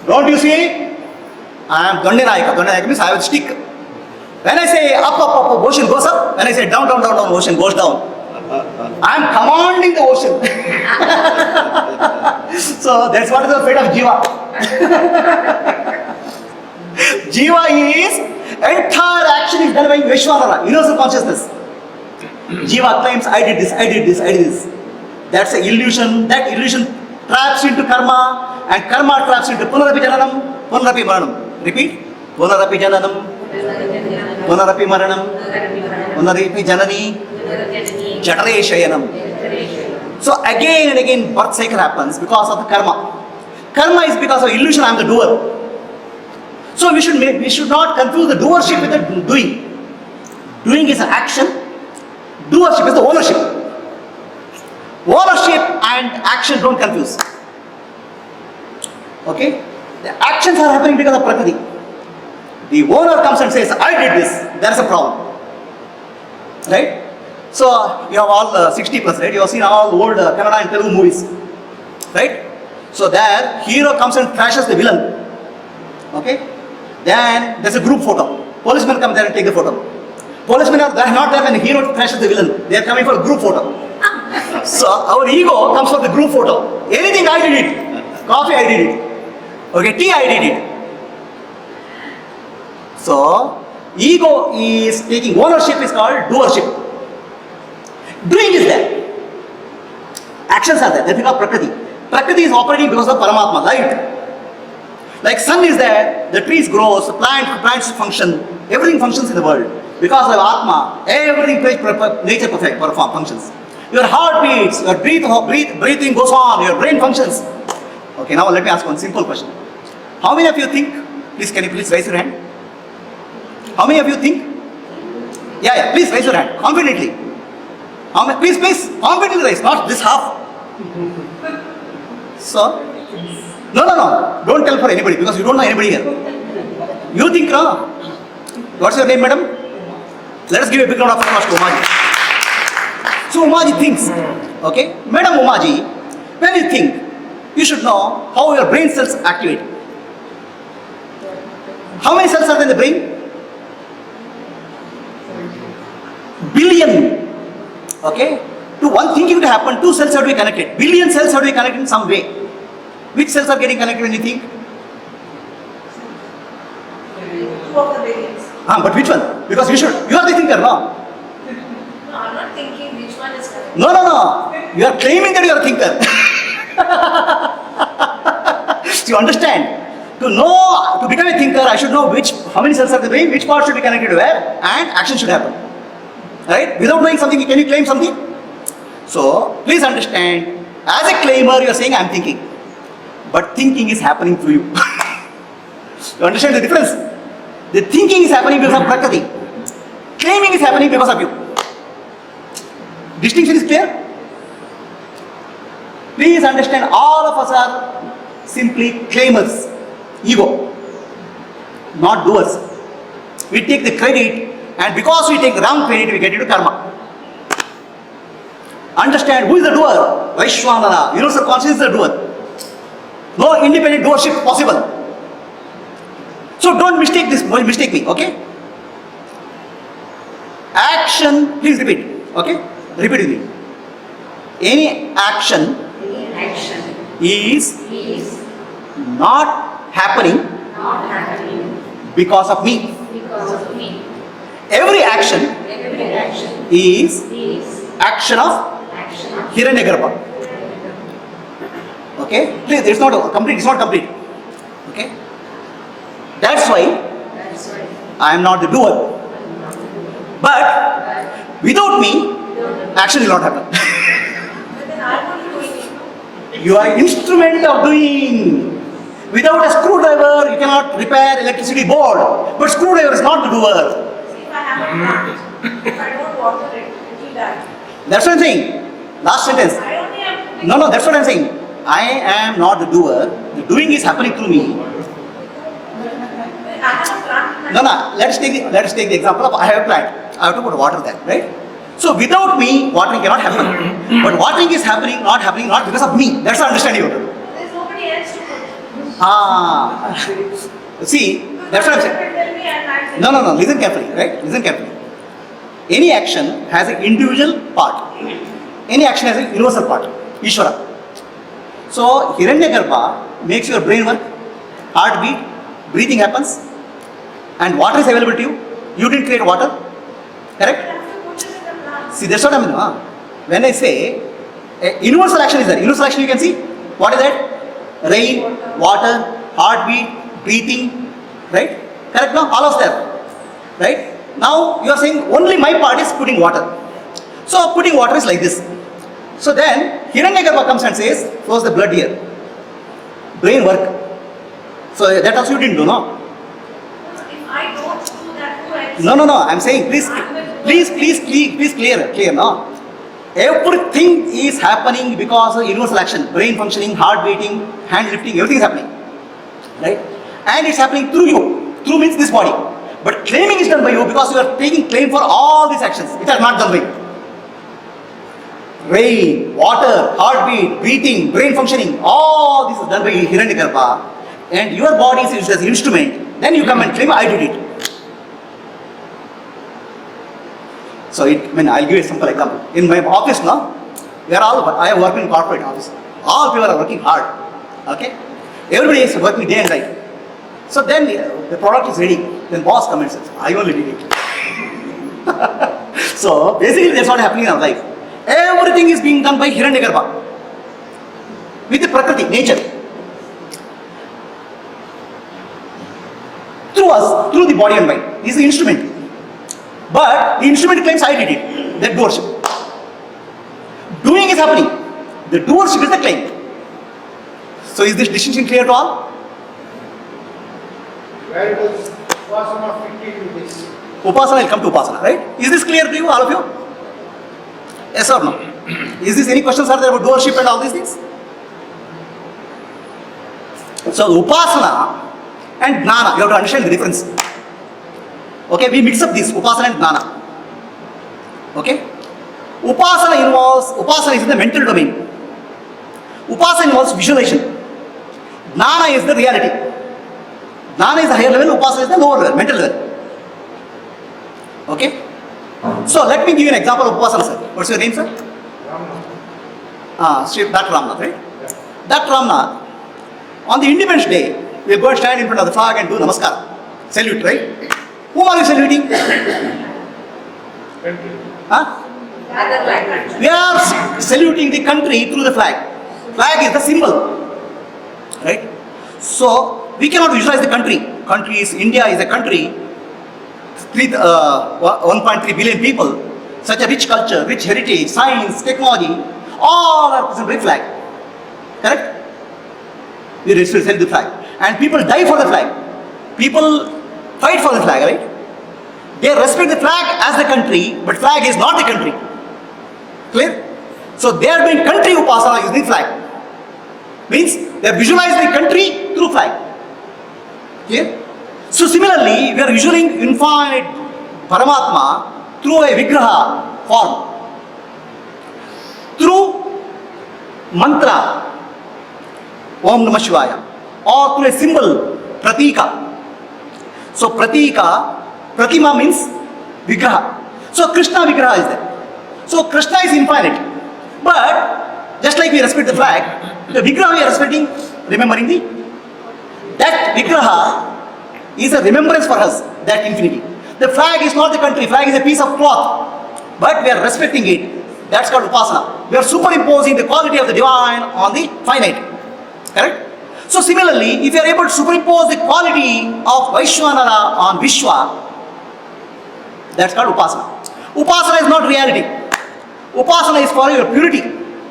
Don't you see? I am Dandanayaka. Dandanayaka means I have a stick. When I say up, ocean goes up. When I say down, ocean goes down. I am commanding the ocean. So that's what is the fate of Jiva. Jiva is entire action is done by Vishwanara, universal consciousness. Jiva claims I did this. That's an illusion. That illusion traps into karma, and karma traps into punarapi jananam, punarapi maranam. Repeat. Punarapi jananam, punarapi maranam, punarapi janani, jatare shayanam. So again and again birth cycle happens because of the karma. Karma is because of illusion. I am the doer. So we should not confuse the doership with the doing. Doing is an action. Doership is the ownership. Ownership and action don't confuse. Okay? The actions are happening because of Prakriti. The owner comes and says, I did this. There's a problem. Right? So, you have all 60 plus, right? You have seen all old Kannada and Telugu movies. Right? So, there, hero comes and thrashes the villain. Okay? Then, there's a group photo. Policemen come there and take the photo. Policemen are not there when the hero thrashes the villain. They are coming for a group photo. So, our ego comes for the group photo. Anything I did it. Coffee I did it. Okay, tea I did it. So, ego is taking ownership is called doership. Doing is there. Actions are there. They become Prakriti. Prakriti is operating because of Paramatma, light. Like sun is there, the trees grows, plants function, everything functions in the world. Because of Atma, everything nature functions. Your heart beats, your breathing goes on, your brain functions. Okay, now let me ask one simple question. How many of you think, can you please raise your hand? How many of you think Yeah, please raise your hand confidently. Please, confidently raise, not this half. So, no, don't tell for anybody because you don't know anybody here. You think, no? What's your name, madam? Let us give a big round of applause to Umaji. So Umaji thinks, okay? Madam Umaji, when you think, you should know how your brain cells activate. How many cells are there in the brain? Billion. Okay? To one thinking to happen, two cells have to be connected. Billion cells have to be connected in some way. Which cells are getting connected when you think? Two of the billions. But which one? Because you are the thinker, no? No, I'm not thinking which one is correct. No. You are claiming that you are a thinker. So you understand? To become a thinker, I should know how many cells are in the brain, which part should be connected to where, and action should happen. Right? Without knowing something, can you claim something? So, please understand, as a claimer, you are saying, I am thinking. But thinking is happening through you. You understand the difference? The thinking is happening because of Prakriti. Claiming is happening because of you. Distinction is clear? Please understand, all of us are simply claimers. Ego. Not doers. We take the credit, and because we take wrong credit, we get into karma. Understand who is the doer? Vaishwanara. Universal consciousness is the doer. No independent doership possible. So don't mistake me, okay? Action, please repeat, okay? Repeat with me. Any action is not happening because of me. Every action is action of Hiranyagarbha. Okay? Please, it's not complete. Okay? That's why I am not the doer. But without me, action will not happen. But then I'm only doing it. You are instrument of doing. Without a screwdriver, you cannot repair electricity board. But screwdriver is not the doer. See, if I have a plant, if I don't water it, it will die. That's what I'm saying. Last sentence. I only have to No, that's what I'm saying. I am not the doer. The doing is happening through me. I have a plant. No. Let us take the example of I have a plant. I have to put water there, right? So without me, watering cannot happen. But watering is happening not because of me. That's the understanding of it. There's nobody else to put. See, that's what I'm saying. Tell me and I say. No. Listen carefully, right? Listen carefully. Any action has an individual part. Any action has a universal part. Ishvara. So Hiranyagarbha makes your brain work, heartbeat, breathing happens, and water is available to you. You didn't create water, correct? I have to put it in the plant. See, that's what I mean. When I say universal action is there. Universal action you can see. What is that? Rain, water, heartbeat, breathing, right? Correct now? All of them, right? Now you are saying only my part is putting water. So putting water is like this. So then Hiranyagarbha comes and says, flows the blood here. Brain work. So that also you didn't do, no? If I don't do that, who else? No. I'm saying, please clear, no? Everything is happening because of universal action. Brain functioning, heart beating, hand lifting, everything is happening. Right? And it's happening through you. Through means this body. But claiming is done by you because you are taking claim for all these actions. It are not done by you. Rain, water, heartbeat, breathing, brain functioning, all this is done by Hiranyagarbha. And your body is used as an instrument. Then you come and claim, I did it. So I'll give you a simple example. In my office now, I work in corporate office. All people are working hard. Okay? Everybody is working day and night. So then the product is ready. Then boss comes and says, I only did it. So basically that's what is happening in our life. Everything is being done by Hiranyagarbha. With the Prakriti, nature. Through us, through the body and mind. This is the instrument. But the instrument claims I did it. That doership. Doing is happening. The doership is the claim. So is this distinction clear to all? Where does Vasana fit into this? Upasana will come to Upasana, right? Is this clear to you, all of you? Yes or no? Is this any questions are there about doership and all these things? So Upasana and Gnana, you have to understand the difference. Okay, we mix up these Upasana and Gnana. Okay? Upasana is in the mental domain. Upasana involves visualization. Gnana is the reality. Gnana is the higher level, Upasana is the lower level, mental level. Okay? So let me give you an example of Upasana, sir. What's your name, sir? Dr. Ramnath, right? Dr. Ramnath, on the Independence Day, we are going to stand in front of the flag and do namaskar. Salute, right? Whom are you saluting? Huh? Other language. We are saluting the country through the flag. Flag is the symbol, right? So we cannot visualize the country. India is a country, 1.3 billion people, such a rich culture, rich heritage, science, technology, all are present by flag. Correct? We represent the flag, and people die for the flag. People fight for the flag, right? They respect the flag as the country, but flag is not the country. Clear? So they are doing country upasana using flag. Means they are visualizing the country through flag. Clear? So similarly, we are visualizing infinite Paramatma through a Vigraha form. Through mantra, Om Namah Shivaya, or through a symbol, Pratika. So Pratima means Vigraha. So Krishna Vigraha is there. So Krishna is infinite. But just like we respect the flag, the Vigraha we are respecting, remembering that Vigraha is a remembrance for us, that infinity. The flag is not the country, flag is a piece of cloth, but we are respecting it. That's called Upasana. We are superimposing the quality of the divine on the finite. Correct? So similarly, if you are able to superimpose the quality of Vaishwanara on Vishwa, that's called Upasana. Upasana is not reality. Upasana is for your purity.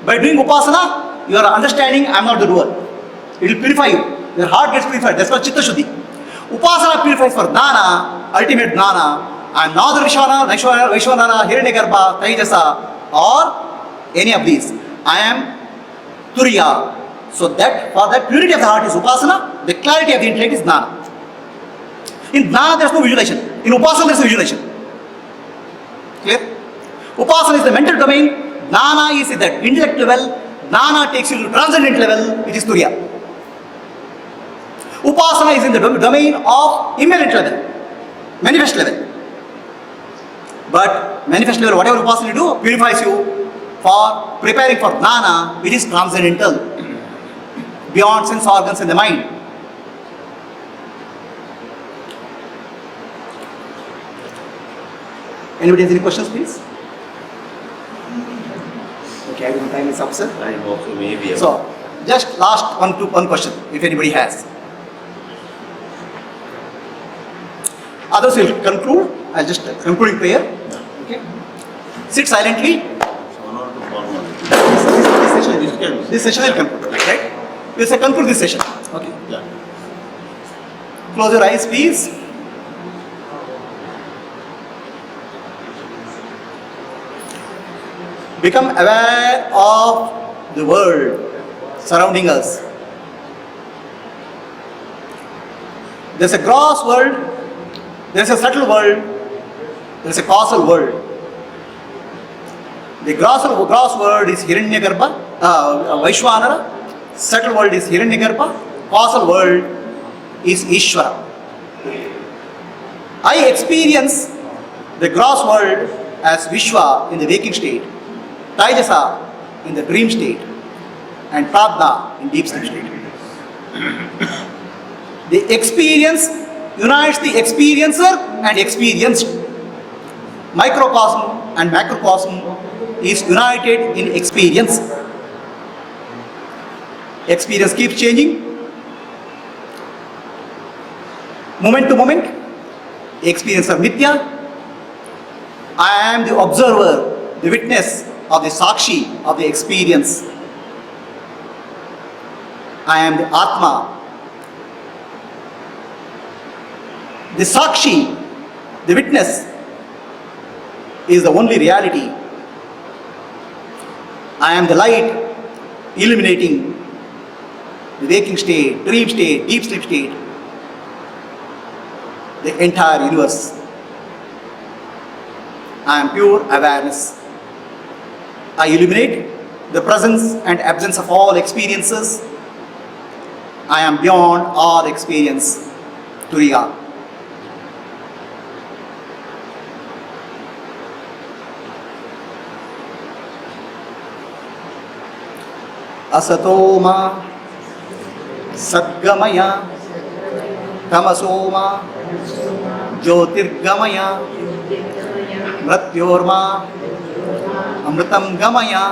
By doing Upasana, you are understanding I am not the doer. It will purify you. Your heart gets purified. That's called Chitta Shuddhi. Upasana purifies for Dana, ultimate Dana. I am not the Vaishwanara, Hiranyagarbha, Taijasa, or any of these. I am Turiya. So that for that purity of the heart is Upasana, the clarity of the intellect is Dana. In Dana there is no visualization. In Upasana there is no visualization. Clear? Upasana is the mental domain, Dana is at the intellect level, Dana takes you to transcendent level, it is Turiya. Upasana is in the domain of immanent level, manifest level. But manifest level, whatever Upasana you do, purifies you for preparing for Dana, which is transcendental, beyond sense organs and the mind. Anybody has any questions, please? Okay, I think time is up, sir. Time also may be. So, just last one question, if anybody has. Others will conclude. I'll just concluding prayer. Okay. Sit silently. One or two formalities. This session will conclude. Right? We'll say conclude this session. Okay. Yeah. Close your eyes, please. Become aware of the world surrounding us. There's a gross world, there's a subtle world, there's a causal world. The gross world is Hiranyagarbha, Vaishwanara, subtle world is Hiranyagarbha, causal world is Ishvara. I experience the gross world as Vishwa in the waking state, Taijasa in the dream state, and Pradna in deep sleep state. The experience unites the experiencer and experienced. Microcosm and macrocosm is united in experience. Experience keeps changing. Moment to moment, experience of Nitya. I am the observer, the witness of the Sakshi of the experience. I am the Atma. The Sakshi, The witness is the only reality. I am the light illuminating the waking state, dream state, deep sleep state, the entire universe. I am pure awareness. I illuminate the presence and absence of all experiences. I am beyond all experience. Turiya. Asatoma Sadgamaya Tamasoma Jyotirgamaya Mrityorma Amritam Gamaya.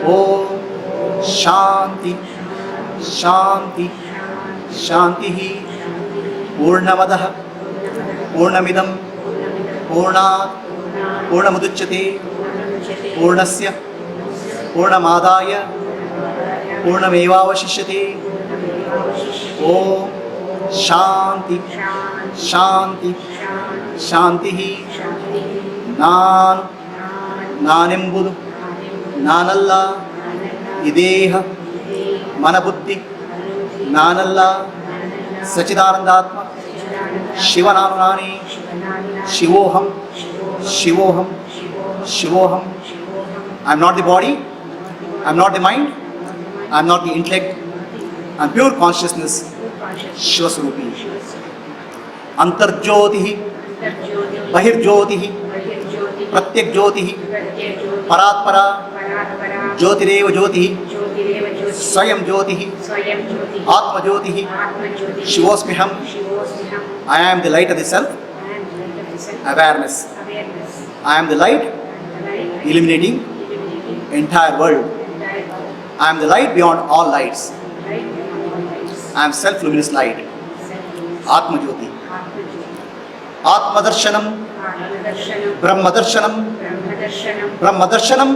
Om Shanti Shanti Shanti Purnamadaha Purnamidam Purnat Purnamuduchyate Purnasya Purnamadaya Purnamevavashishyate. Om Shanti Shanti Shanti Nanimbudu Nanalla Ideha Manabuddhi Nanalla Sachidanandatma Shivananurani Shivoham Shivoham Shivoham. I am not the body, I am not the mind, I am not the intellect, I am pure consciousness, Shivaswarupi. Antarjyotihi Bahirjyotihi Pratyak Jyotihi Paratpara Jyotireva Jyotihi Swayam Jyotihi Atma Jyotihi Shivosmiham. I am the light of the self, awareness. I am the light illuminating entire world. I am the light beyond all lights. I am self-luminous light. Atma Jyoti. Atma Darshanam Brahma Darshanam Brahma Darshanam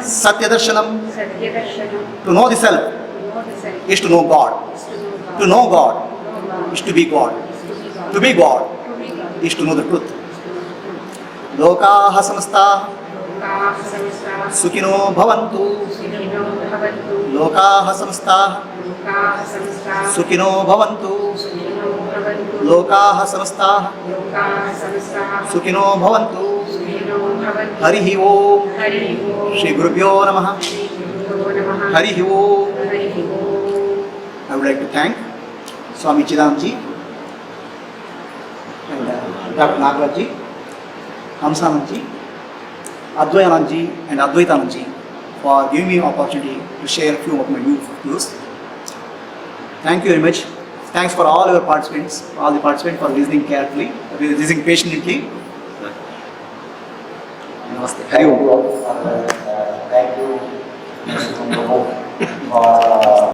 Satya Darshanam. To know the self is to know God. To know God is to be God. To be God is to know the truth. Lokaha samastah Sukhino bhavantu. Lokaha samastah Sukhino bhavantu. Lokaha samastah Sukhino bhavantu. Harihi Om. Shri Gurubhyo Namaha. Harihi Om. I would like to thank Swami Chidanji and Dr. Nagarajji, Hamsananji, Advayananji and Advaitananji for giving me an opportunity to share a few of my views. Thank you very much. Thanks for all your participants, all the participants for listening carefully, listening patiently. Namaste. Hari Om. Thank you, Mr. Prabhu, for